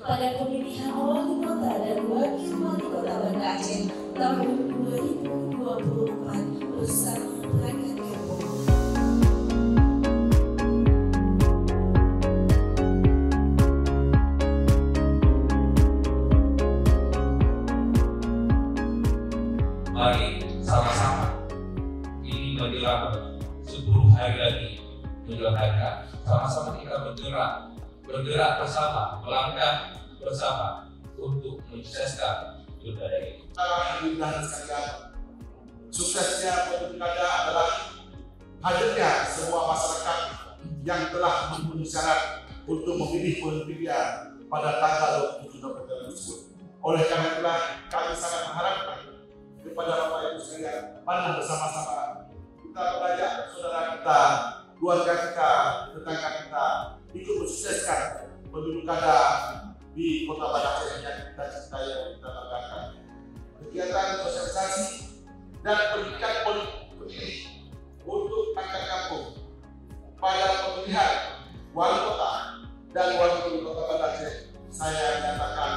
pada pemilihan wali kota dan wakil wali kota Banda Aceh tahun 2024 bersama perangkat kampung. Mari sama-sama ini menjelang 10 hari lagi menjelang HK, sama-sama kita bergerak bersama, melangkah bersama untuk mensukseskan pilkada ini. Alhamdulillah sekalian, suksesnya pilkada adalah hadirnya semua masyarakat yang telah memenuhi syarat untuk memilih pemimpinnya pada tanggal 27 November tersebut. Oleh karena itulah kami sangat mengharapkan kepada Bapak Ibu sekalian, mari bersama-sama kita mengajak saudara kita, keluarga kita, tetangga kita ikut mensukseskan pilkada di Kota Banda Aceh yang kita cintai dan kita banggakan. Kegiatan sosialisasi dan pendidikan politik untuk perangkat kampung pada pemilihan wali kota dan wakil wali kota Banda Aceh saya nyatakan